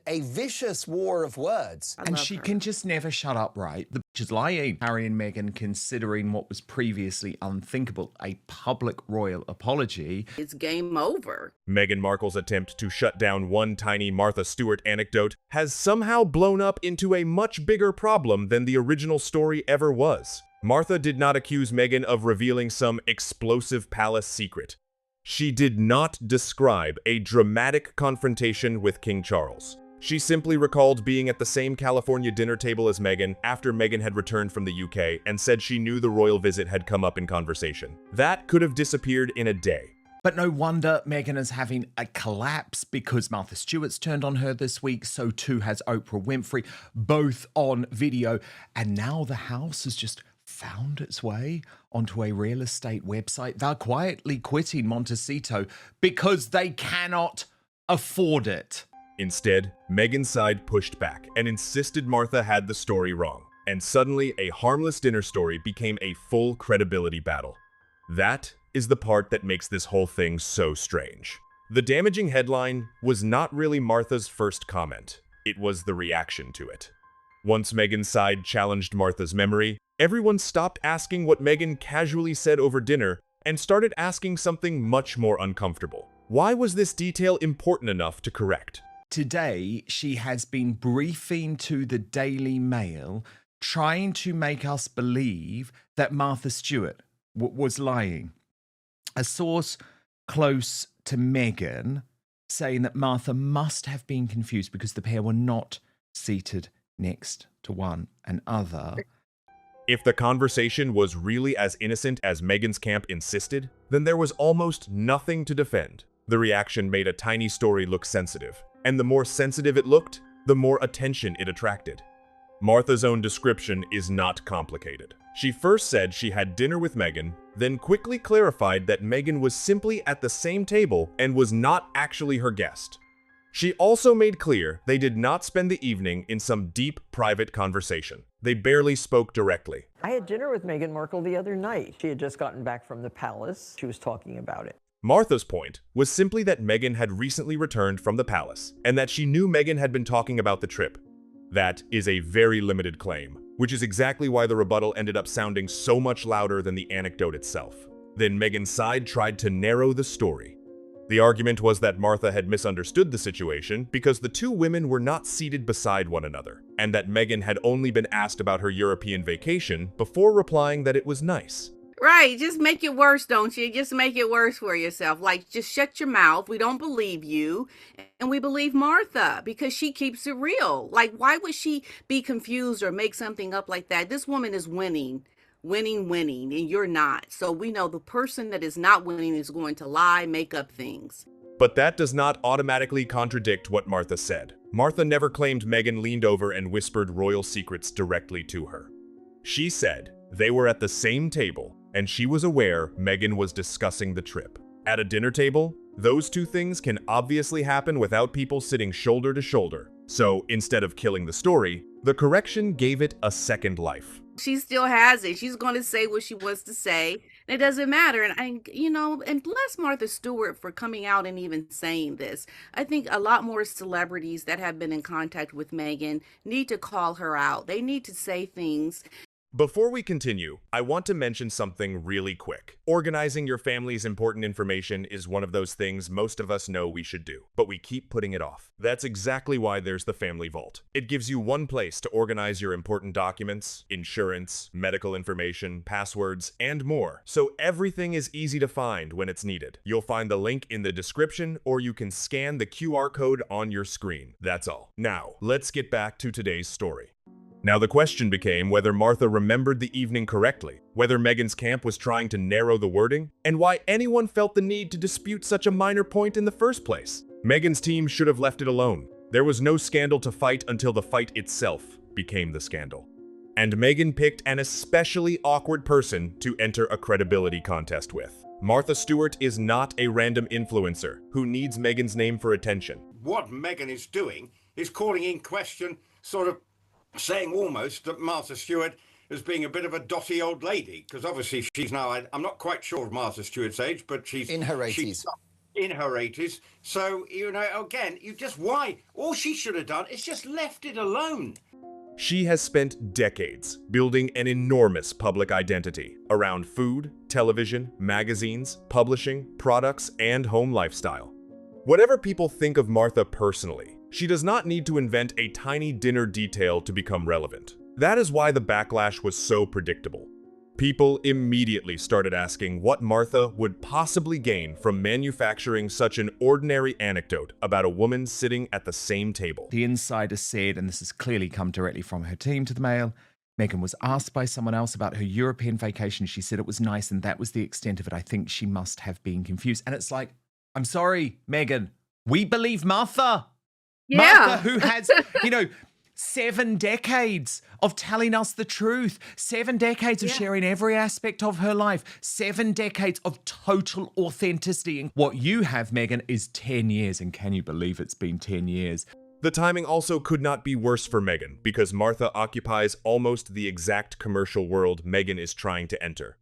a vicious war of words. And she can just never shut up, right? The bitch is lying. Harry and Meghan considering what was previously unthinkable, a public royal apology. It's game over. Meghan Markle's attempt to shut down one tiny Martha Stewart anecdote has somehow blown up into a much bigger problem than the original story ever was. Martha did not accuse Meghan of revealing some explosive palace secret. She did not describe a dramatic confrontation with King Charles. She simply recalled being at the same California dinner table as Meghan after Meghan had returned from the UK and said she knew the royal visit had come up in conversation. That could have disappeared in a day. But no wonder Meghan is having a collapse because Martha Stewart's turned on her this week, so too has Oprah Winfrey, both on video. And now the house has just found its way onto a real estate website. They're quietly quitting Montecito because they cannot afford it. Instead, Meghan's side pushed back and insisted Martha had the story wrong. And suddenly, a harmless dinner story became a full credibility battle. That is the part that makes this whole thing so strange. The damaging headline was not really Martha's first comment. It was the reaction to it. Once Meghan's side challenged Martha's memory, everyone stopped asking what Meghan casually said over dinner and started asking something much more uncomfortable. Why was this detail important enough to correct? Today, she has been briefing to the Daily Mail, trying to make us believe that Martha Stewart was lying. A source close to Meghan saying that Martha must have been confused because the pair were not seated next to one another. If the conversation was really as innocent as Meghan's camp insisted, then there was almost nothing to defend. The reaction made a tiny story look sensitive, and the more sensitive it looked, the more attention it attracted. Martha's own description is not complicated. She first said she had dinner with Meghan, then quickly clarified that Meghan was simply at the same table and was not actually her guest. She also made clear they did not spend the evening in some deep, private conversation. They barely spoke directly. I had dinner with Meghan Markle the other night. She had just gotten back from the palace. She was talking about it. Martha's point was simply that Meghan had recently returned from the palace and that she knew Meghan had been talking about the trip. That is a very limited claim, which is exactly why the rebuttal ended up sounding so much louder than the anecdote itself. Then Meghan's side tried to narrow the story. The argument was that Martha had misunderstood the situation because the two women were not seated beside one another, and that Meghan had only been asked about her European vacation before replying that it was nice. Right, just make it worse, don't you? Just make it worse for yourself. Like, just shut your mouth. We don't believe you. And we believe Martha because she keeps it real. Like, why would she be confused or make something up like that? This woman is winning, and you're not. So we know the person that is not winning is going to lie, make up things. But that does not automatically contradict what Martha said. Martha never claimed Meghan leaned over and whispered royal secrets directly to her. She said they were at the same table, and she was aware Meghan was discussing the trip. At a dinner table, those two things can obviously happen without people sitting shoulder to shoulder. So instead of killing the story, the correction gave it a second life. She still has it. She's going to say what she wants to say. And it doesn't matter. And bless Martha Stewart for coming out and even saying this. I think a lot more celebrities that have been in contact with Meghan need to call her out. They need to say things. Before we continue, I want to mention something really quick. Organizing your family's important information is one of those things most of us know we should do, but we keep putting it off. That's exactly why there's the Family Vault. It gives you one place to organize your important documents, insurance, medical information, passwords, and more, so everything is easy to find when it's needed. You'll find the link in the description, or you can scan the QR code on your screen. That's all. Now, let's get back to today's story. Now the question became whether Martha remembered the evening correctly, whether Meghan's camp was trying to narrow the wording, and why anyone felt the need to dispute such a minor point in the first place. Meghan's team should have left it alone. There was no scandal to fight until the fight itself became the scandal. And Meghan picked an especially awkward person to enter a credibility contest with. Martha Stewart is not a random influencer who needs Meghan's name for attention. What Meghan is doing is calling in question, sort of saying almost that Martha Stewart as being a bit of a dotty old lady, because obviously she's now, I'm not quite sure of Martha Stewart's age, but she's in her 80s. in her 80s. So, you know, again, why? All she should have done is just left it alone. She has spent decades building an enormous public identity around food, television, magazines, publishing, products, and home lifestyle. Whatever people think of Martha personally, she does not need to invent a tiny dinner detail to become relevant. That is why the backlash was so predictable. People immediately started asking what Martha would possibly gain from manufacturing such an ordinary anecdote about a woman sitting at the same table. The insider said, and this has clearly come directly from her team to the Mail, Meghan was asked by someone else about her European vacation. She said it was nice, and that was the extent of it. I think she must have been confused. And it's like, I'm sorry, Meghan, we believe Martha. Yeah. Martha, who has, 7 decades of telling us the truth, 7 decades of sharing every aspect of her life, 7 decades of total authenticity. And what you have, Meghan, is 10 years. And can you believe it's been 10 years? The timing also could not be worse for Meghan, because Martha occupies almost the exact commercial world Meghan is trying to enter.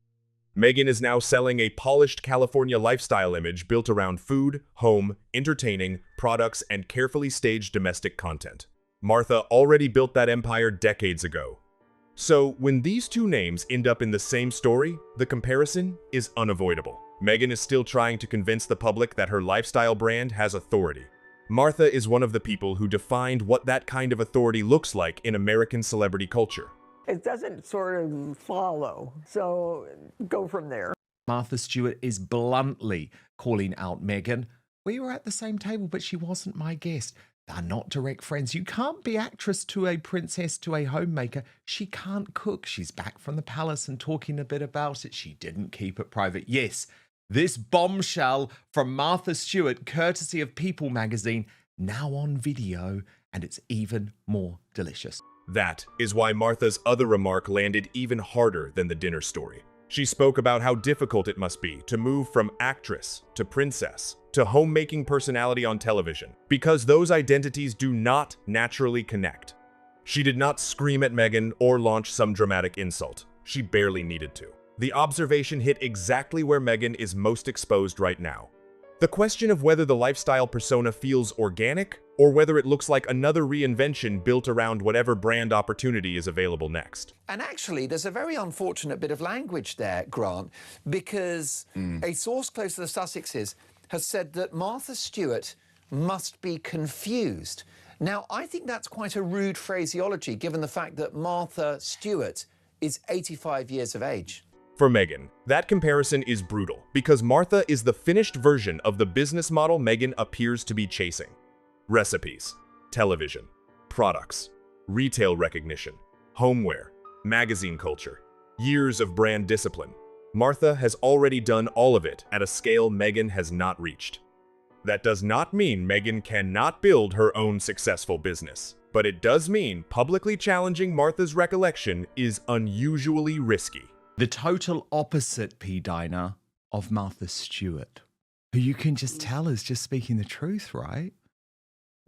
Meghan is now selling a polished California lifestyle image built around food, home, entertaining, products, and carefully staged domestic content. Martha already built that empire decades ago. So, when these two names end up in the same story, the comparison is unavoidable. Meghan is still trying to convince the public that her lifestyle brand has authority. Martha is one of the people who defined what that kind of authority looks like in American celebrity culture. It doesn't sort of follow, so go from there. Martha Stewart is bluntly calling out Meghan. We were at the same table, but she wasn't my guest. They're not direct friends. You can't be actress to a princess to a homemaker. She can't cook. She's back from the palace and talking a bit about it. She didn't keep it private. Yes, this bombshell from Martha Stewart, courtesy of People magazine, now on video, and it's even more delicious. That is why Martha's other remark landed even harder than the dinner story. She spoke about how difficult it must be to move from actress to princess to homemaking personality on television, because those identities do not naturally connect. She did not scream at Meghan or launch some dramatic insult. She barely needed to. The observation hit exactly where Meghan is most exposed right now. The question of whether the lifestyle persona feels organic or whether it looks like another reinvention built around whatever brand opportunity is available next. And actually, there's a very unfortunate bit of language there, Grant, because a source close to the Sussexes has said that Martha Stewart must be confused. Now, I think that's quite a rude phraseology, given the fact that Martha Stewart is 85 years of age. For Meghan, that comparison is brutal, because Martha is the finished version of the business model Meghan appears to be chasing. Recipes, television, products, retail recognition, homeware, magazine culture, years of brand discipline. Martha has already done all of it at a scale Meghan has not reached. That does not mean Meghan cannot build her own successful business, but it does mean publicly challenging Martha's recollection is unusually risky. The total opposite, P. Diner, of Martha Stewart, who you can just tell is just speaking the truth, right?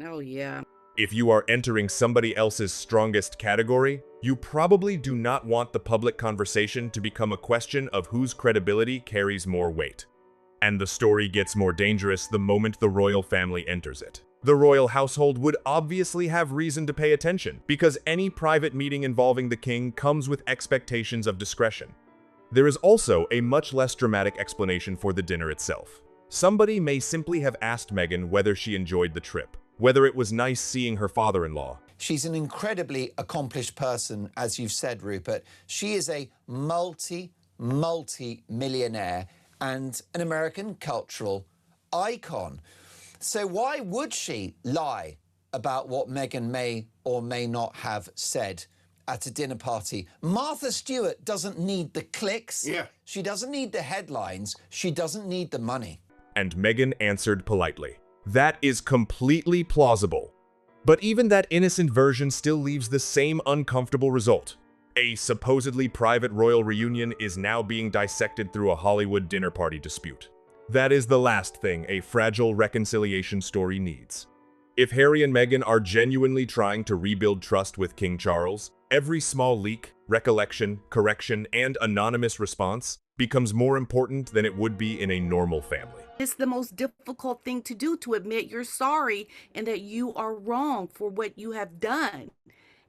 Oh, yeah. If you are entering somebody else's strongest category, you probably do not want the public conversation to become a question of whose credibility carries more weight. And the story gets more dangerous the moment the royal family enters it. The royal household would obviously have reason to pay attention, because any private meeting involving the king comes with expectations of discretion. There is also a much less dramatic explanation for the dinner itself. Somebody may simply have asked Meghan whether she enjoyed the trip, whether it was nice seeing her father-in-law. She's an incredibly accomplished person, as you've said, Rupert. She is a multi-millionaire and an American cultural icon. So why would she lie about what Meghan may or may not have said at a dinner party? Martha Stewart doesn't need the clicks. Yeah. She doesn't need the headlines. She doesn't need the money. And Meghan answered politely. That is completely plausible. But even that innocent version still leaves the same uncomfortable result. A supposedly private royal reunion is now being dissected through a Hollywood dinner party dispute. That is the last thing a fragile reconciliation story needs. If Harry and Meghan are genuinely trying to rebuild trust with King Charles, every small leak, recollection, correction, and anonymous response becomes more important than it would be in a normal family. It's the most difficult thing to do, to admit you're sorry and that you are wrong for what you have done.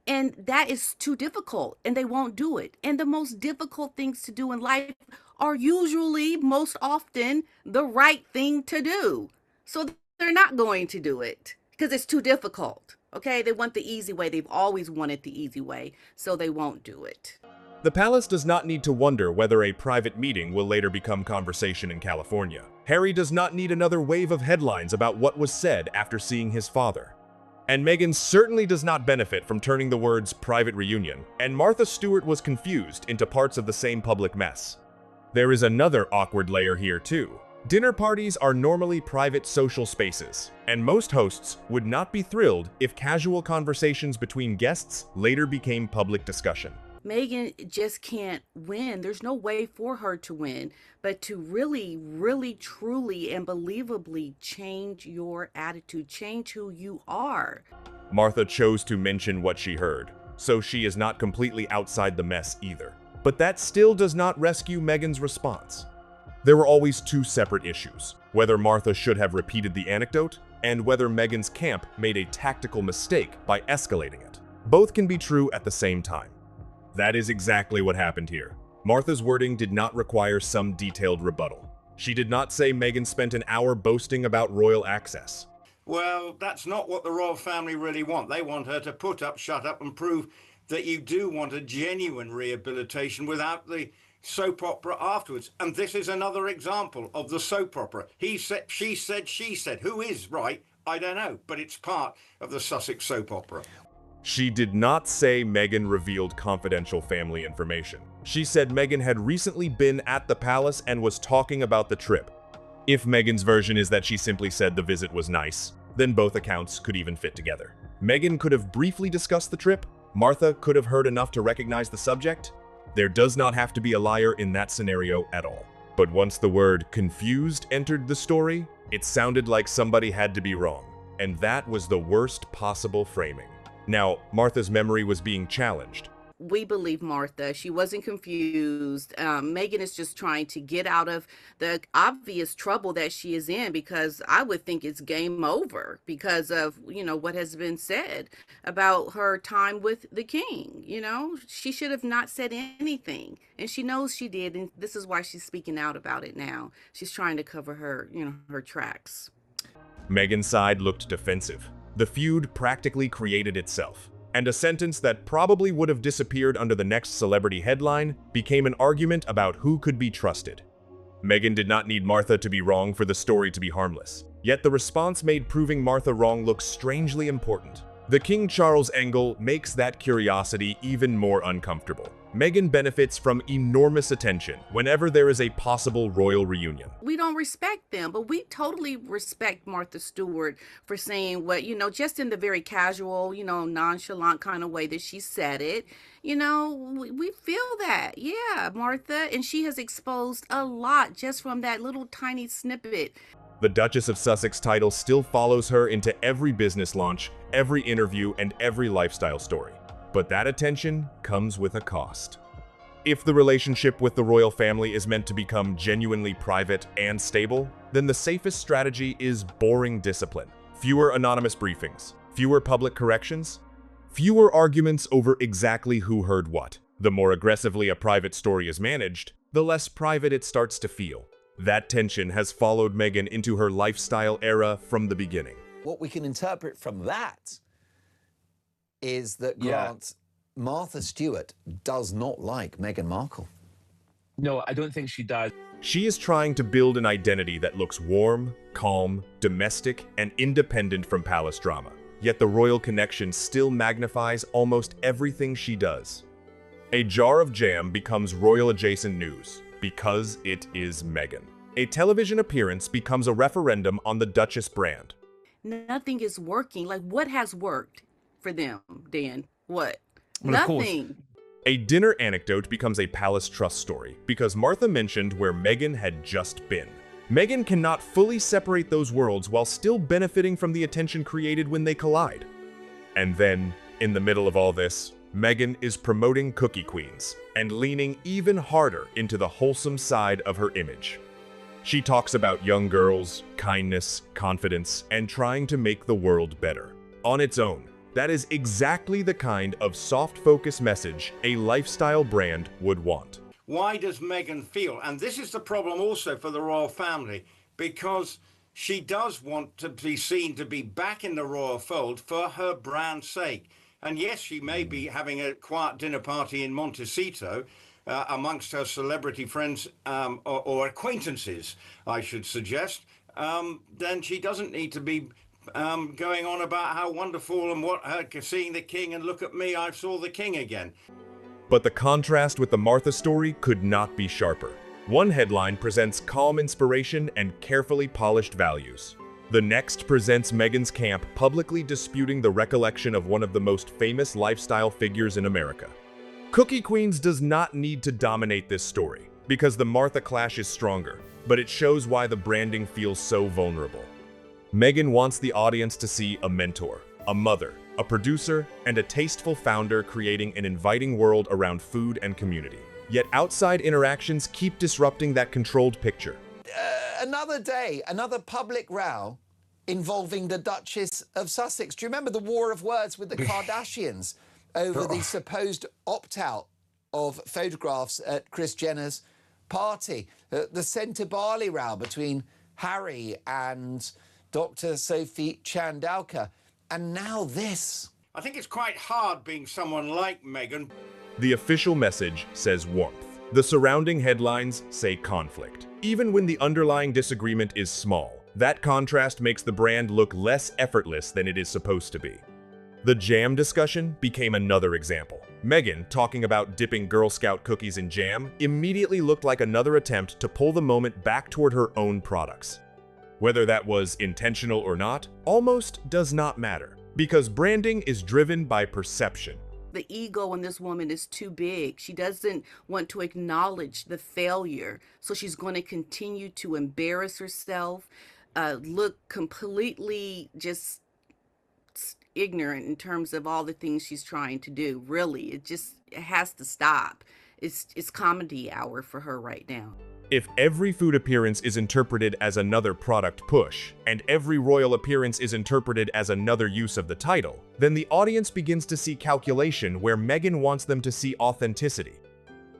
And that is too difficult, and they won't do it. And the most difficult things to do in life are usually, most often, the right thing to do. So they're not going to do it because it's too difficult. Okay, they want the easy way. They've always wanted the easy way, so they won't do it. The palace does not need to wonder whether a private meeting will later become conversation in California. Harry does not need another wave of headlines about what was said after seeing his father. And Meghan certainly does not benefit from turning the words private reunion, and Martha Stewart was confused into parts of the same public mess. There is another awkward layer here too. Dinner parties are normally private social spaces, and most hosts would not be thrilled if casual conversations between guests later became public discussion. Meghan just can't win. There's no way for her to win, but to really, really, truly, and believably change your attitude, change who you are. Martha chose to mention what she heard, so she is not completely outside the mess either. But that still does not rescue Meghan's response. There were always two separate issues: whether Martha should have repeated the anecdote, and whether Meghan's camp made a tactical mistake by escalating it. Both can be true at the same time. That is exactly what happened here. Martha's wording did not require some detailed rebuttal. She did not say Meghan spent an hour boasting about royal access. Well, that's not what the royal family really want. They want her to put up, shut up, and prove that you do want a genuine rehabilitation without the soap opera afterwards. And this is another example of the soap opera. He said, she said, she said. Who is right? I don't know, but it's part of the Sussex soap opera. She did not say Meghan revealed confidential family information. She said Meghan had recently been at the palace and was talking about the trip. If Meghan's version is that she simply said the visit was nice, then both accounts could even fit together. Meghan could have briefly discussed the trip. Martha could have heard enough to recognize the subject. There does not have to be a liar in that scenario at all. But once the word confused entered the story, it sounded like somebody had to be wrong. And that was the worst possible framing. Now, Martha's memory was being challenged. We believe Martha. She wasn't confused. Meghan is just trying to get out of the obvious trouble that she is in, because I would think it's game over because of, what has been said about her time with the king. She should have not said anything, and she knows she did, and this is why she's speaking out about it now. She's trying to cover her, her tracks. Meghan's side looked defensive. The feud practically created itself, and a sentence that probably would have disappeared under the next celebrity headline became an argument about who could be trusted. Meghan did not need Martha to be wrong for the story to be harmless, yet the response made proving Martha wrong look strangely important. The King Charles angle makes that curiosity even more uncomfortable. Meghan benefits from enormous attention whenever there is a possible royal reunion. We don't respect them, but we totally respect Martha Stewart for saying what, just in the very casual, nonchalant kind of way that she said it. We feel that. Yeah, Martha. And she has exposed a lot just from that little tiny snippet. The Duchess of Sussex title still follows her into every business launch, every interview, and every lifestyle story. But that attention comes with a cost. If the relationship with the royal family is meant to become genuinely private and stable, then the safest strategy is boring discipline. Fewer anonymous briefings, fewer public corrections, fewer arguments over exactly who heard what. The more aggressively a private story is managed, the less private it starts to feel. That tension has followed Meghan into her lifestyle era from the beginning. What we can interpret from that is that, Grant, Martha Stewart does not like Meghan Markle. No, I don't think she does. She is trying to build an identity that looks warm, calm, domestic, and independent from palace drama. Yet the royal connection still magnifies almost everything she does. A jar of jam becomes royal-adjacent news because it is Meghan. A television appearance becomes a referendum on the Duchess brand. Nothing is working. Like, what has worked for them, Dan? What? Well, of course. Nothing. A dinner anecdote becomes a palace trust story because Martha mentioned where Meghan had just been. Meghan cannot fully separate those worlds while still benefiting from the attention created when they collide. And then, in the middle of all this, Meghan is promoting cookie queens and leaning even harder into the wholesome side of her image. She talks about young girls, kindness, confidence, and trying to make the world better. On its own, that is exactly the kind of soft-focus message a lifestyle brand would want. Why does Meghan feel, and this is the problem also for the royal family, because she does want to be seen to be back in the royal fold for her brand's sake. And yes, she may be having a quiet dinner party in Montecito amongst her celebrity friends or acquaintances, I should suggest. Then she doesn't need to be going on about how wonderful and what seeing the king and look at me, I saw the king again. But the contrast with the Martha story could not be sharper. One headline presents calm inspiration and carefully polished values. The next presents Meghan's camp publicly disputing the recollection of one of the most famous lifestyle figures in America. Cookie Queens does not need to dominate this story, because the Martha clash is stronger, but it shows why the branding feels so vulnerable. Meghan wants the audience to see a mentor, a mother, a producer, and a tasteful founder creating an inviting world around food and community. Yet outside interactions keep disrupting that controlled picture. Another day, another public row involving the Duchess of Sussex. Do you remember the war of words with the Kardashians over the supposed opt-out of photographs at Kris Jenner's party? The centre barley row between Harry and Dr. Sophie Chandauka. And now this. I think it's quite hard being someone like Meghan. The official message says warmth. The surrounding headlines say conflict. Even when the underlying disagreement is small, that contrast makes the brand look less effortless than it is supposed to be. The jam discussion became another example. Meghan, talking about dipping Girl Scout cookies in jam, immediately looked like another attempt to pull the moment back toward her own products. Whether that was intentional or not, almost does not matter, because branding is driven by perception. The ego in this woman is too big. She doesn't want to acknowledge the failure. So she's going to continue to embarrass herself, look completely just ignorant in terms of all the things she's trying to do. Really, it has to stop. It's comedy hour for her right now. If every food appearance is interpreted as another product push, and every royal appearance is interpreted as another use of the title, then the audience begins to see calculation where Meghan wants them to see authenticity.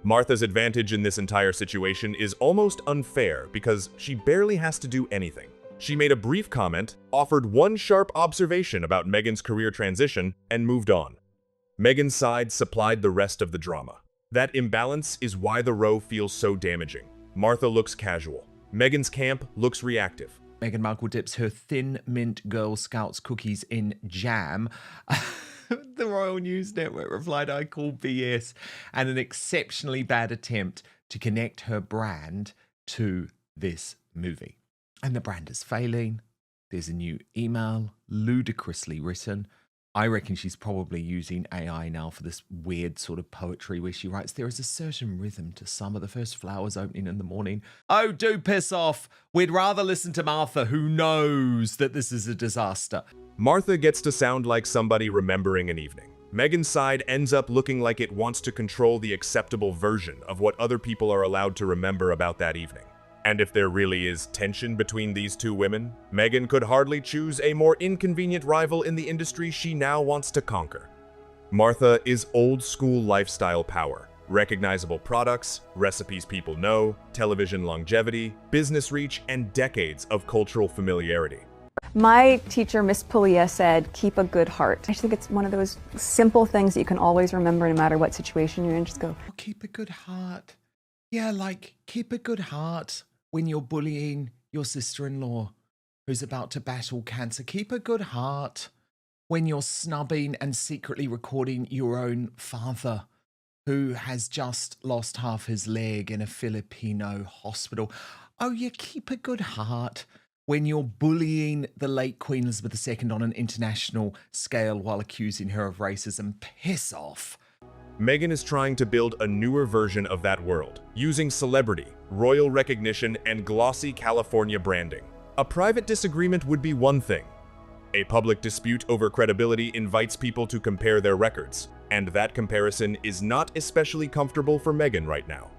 Martha's advantage in this entire situation is almost unfair because she barely has to do anything. She made a brief comment, offered one sharp observation about Meghan's career transition, and moved on. Meghan's side supplied the rest of the drama. That imbalance is why the row feels so damaging. Martha looks casual. Meghan's camp looks reactive. Meghan Markle dips her Thin Mint Girl Scouts cookies in jam. The Royal News Network replied, "I call BS," and an exceptionally bad attempt to connect her brand to this movie. And the brand is failing. There's a new email, ludicrously written. I reckon she's probably using AI now for this weird sort of poetry where she writes, "There is a certain rhythm to summer, the first flowers opening in the morning." Oh, do piss off. We'd rather listen to Martha, who knows that this is a disaster. Martha gets to sound like somebody remembering an evening. Meghan's side ends up looking like it wants to control the acceptable version of what other people are allowed to remember about that evening. And if there really is tension between these two women, Meghan could hardly choose a more inconvenient rival in the industry she now wants to conquer. Martha is old-school lifestyle power. Recognizable products, recipes people know, television longevity, business reach, and decades of cultural familiarity. My teacher, Miss Pulia, said, "Keep a good heart." I just think it's one of those simple things that you can always remember no matter what situation you're in. Just go, Oh, keep a good heart. Yeah, like keep a good heart when you're bullying your sister-in-law who's about to battle cancer. Keep a good heart when you're snubbing and secretly recording your own father who has just lost half his leg in a Filipino hospital. Oh, yeah, keep a good heart when you're bullying the late Queen Elizabeth II on an international scale while accusing her of racism. Piss off. Meghan is trying to build a newer version of that world, using celebrity, royal recognition, and glossy California branding. A private disagreement would be one thing. A public dispute over credibility invites people to compare their records. And that comparison is not especially comfortable for Meghan right now.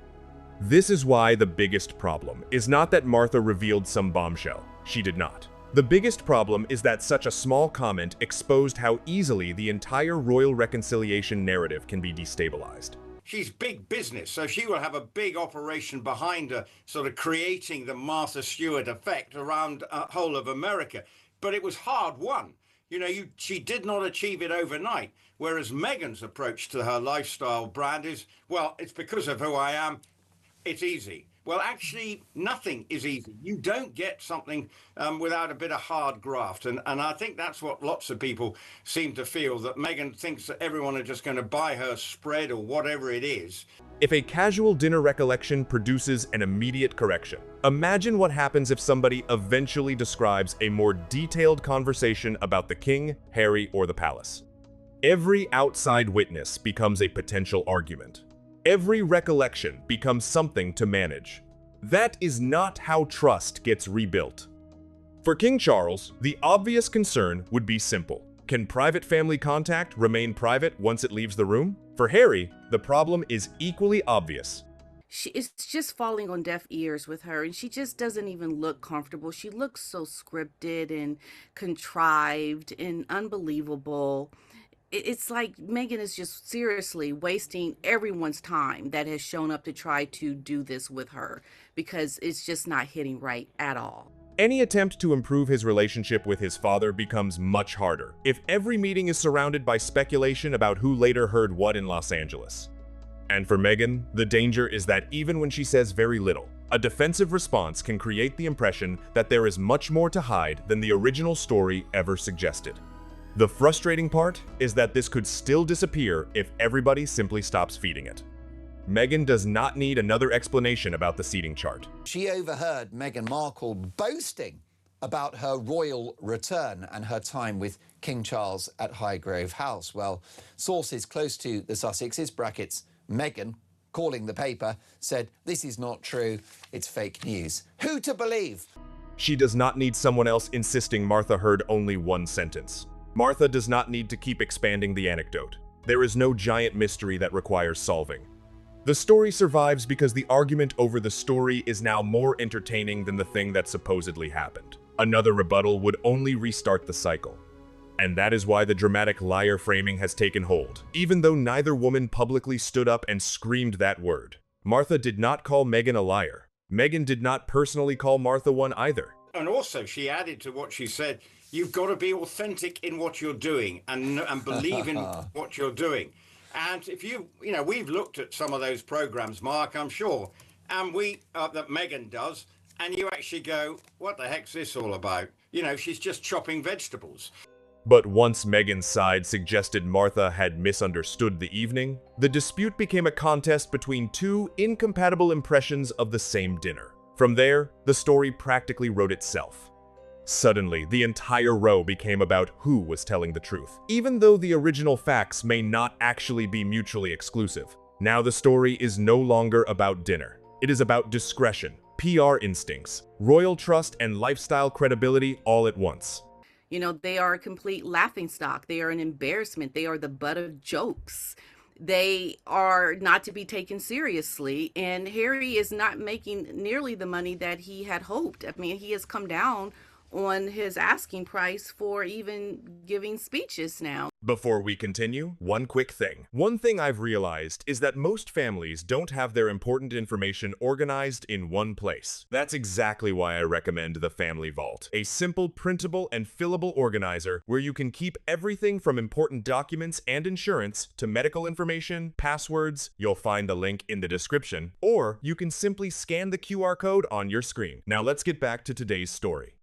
This is why the biggest problem is not that Martha revealed some bombshell. She did not. The biggest problem is that such a small comment exposed how easily the entire royal reconciliation narrative can be destabilized. She's big business, so she will have a big operation behind her, sort of creating the Martha Stewart effect around whole of America. But it was hard won. You know, she did not achieve it overnight, whereas Meghan's approach to her lifestyle brand is, well, it's because of who I am, it's easy. Well, actually, nothing is easy. You don't get something without a bit of hard graft. And I think that's what lots of people seem to feel, that Meghan thinks that everyone are just going to buy her spread or whatever it is. If a casual dinner recollection produces an immediate correction, imagine what happens if somebody eventually describes a more detailed conversation about the king, Harry, or the palace. Every outside witness becomes a potential argument. Every recollection becomes something to manage. That is not how trust gets rebuilt. For King Charles, the obvious concern would be simple. Can private family contact remain private once it leaves the room? For Harry, the problem is equally obvious. It's just falling on deaf ears with her, and she just doesn't even look comfortable. She looks so scripted and contrived and unbelievable. It's like Meghan is just seriously wasting everyone's time that has shown up to try to do this with her, because it's just not hitting right at all. Any attempt to improve his relationship with his father becomes much harder if every meeting is surrounded by speculation about who later heard what in Los Angeles. And for Meghan, the danger is that even when she says very little, a defensive response can create the impression that there is much more to hide than the original story ever suggested. The frustrating part is that this could still disappear if everybody simply stops feeding it. Meghan does not need another explanation about the seating chart. She overheard Meghan Markle boasting about her royal return and her time with King Charles at Highgrove House. Well, sources close to the Sussexes, brackets Meghan, calling the paper, said this is not true, it's fake news. Who to believe? She does not need someone else insisting Martha heard only one sentence. Martha does not need to keep expanding the anecdote. There is no giant mystery that requires solving. The story survives because the argument over the story is now more entertaining than the thing that supposedly happened. Another rebuttal would only restart the cycle. And that is why the dramatic liar framing has taken hold, even though neither woman publicly stood up and screamed that word. Martha did not call Meghan a liar. Meghan did not personally call Martha one either. And also, she added to what she said, you've got to be authentic in what you're doing and believe in what you're doing. And if we've looked at some of those programs, Mark, I'm sure, and that Meghan does, and you actually go, what the heck's this all about? You know, she's just chopping vegetables. But once Meghan's side suggested Martha had misunderstood the evening, the dispute became a contest between two incompatible impressions of the same dinner. From there, the story practically wrote itself. Suddenly, the entire row became about who was telling the truth, even though the original facts may not actually be mutually exclusive. Now the story is no longer about dinner. It is about discretion, PR instincts, royal trust, and lifestyle credibility all at once. You know, they are a complete laughingstock. They are an embarrassment. They are the butt of jokes. They are not to be taken seriously. And Harry is not making nearly the money that he had hoped. I mean, he has come down on his asking price for even giving speeches now. Before we continue, one quick thing. One thing I've realized is that most families don't have their important information organized in one place. That's exactly why I recommend the Family Vault, a simple, printable, and fillable organizer where you can keep everything from important documents and insurance to medical information, passwords. You'll find the link in the description, or you can simply scan the QR code on your screen. Now let's get back to today's story.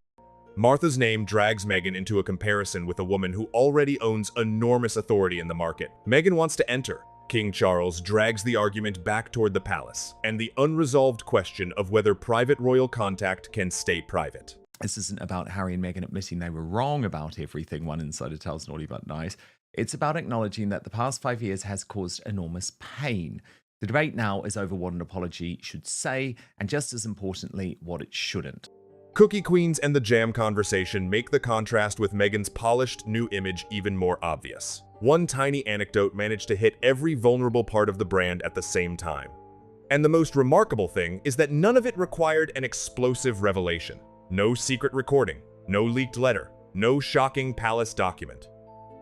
Martha's name drags Meghan into a comparison with a woman who already owns enormous authority in the market. Meghan wants to enter. King Charles drags the argument back toward the palace and the unresolved question of whether private royal contact can stay private. This isn't about Harry and Meghan admitting they were wrong about everything one insider tells naughty but nice. It's about acknowledging that the past 5 years has caused enormous pain. The debate now is over what an apology should say, and just as importantly, what it shouldn't. Cookie Queens and the jam conversation make the contrast with Meghan's polished new image even more obvious. One tiny anecdote managed to hit every vulnerable part of the brand at the same time. And the most remarkable thing is that none of it required an explosive revelation. No secret recording, no leaked letter, no shocking palace document.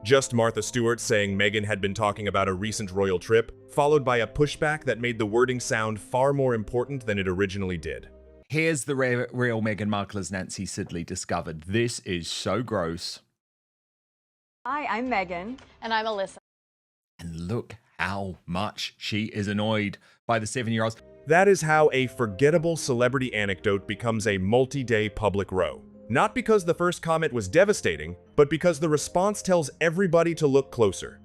Just Martha Stewart saying Meghan had been talking about a recent royal trip, followed by a pushback that made the wording sound far more important than it originally did. Here's the real Meghan Markle as Nancy Sidley discovered. This is so gross. Hi, I'm Meghan. And I'm Alyssa. And look how much she is annoyed by the 7-year-olds. That is how a forgettable celebrity anecdote becomes a multi-day public row. Not because the first comment was devastating, but because the response tells everybody to look closer.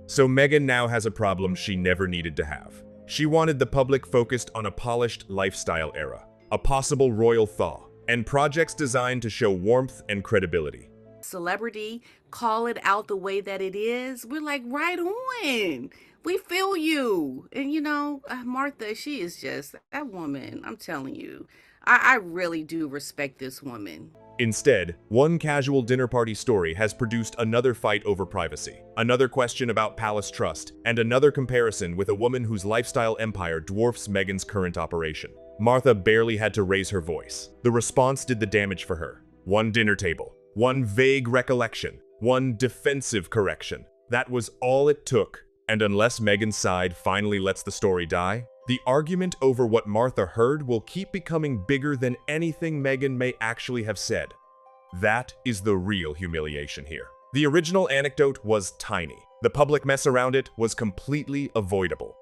So Meghan now has a problem she never needed to have. She wanted the public focused on a polished lifestyle era, a possible royal thaw, and projects designed to show warmth and credibility. Celebrity, call it out the way that it is. We're like, right on. We feel you. And Martha, she is just that woman. I'm telling you, I really do respect this woman. Instead, one casual dinner party story has produced another fight over privacy, another question about palace trust, and another comparison with a woman whose lifestyle empire dwarfs Meghan's current operation. Martha barely had to raise her voice. The response did the damage for her. One dinner table, one vague recollection, one defensive correction. That was all it took. And unless Meghan's side finally lets the story die, the argument over what Martha heard will keep becoming bigger than anything Meghan may actually have said. That is the real humiliation here. The original anecdote was tiny. The public mess around it was completely avoidable.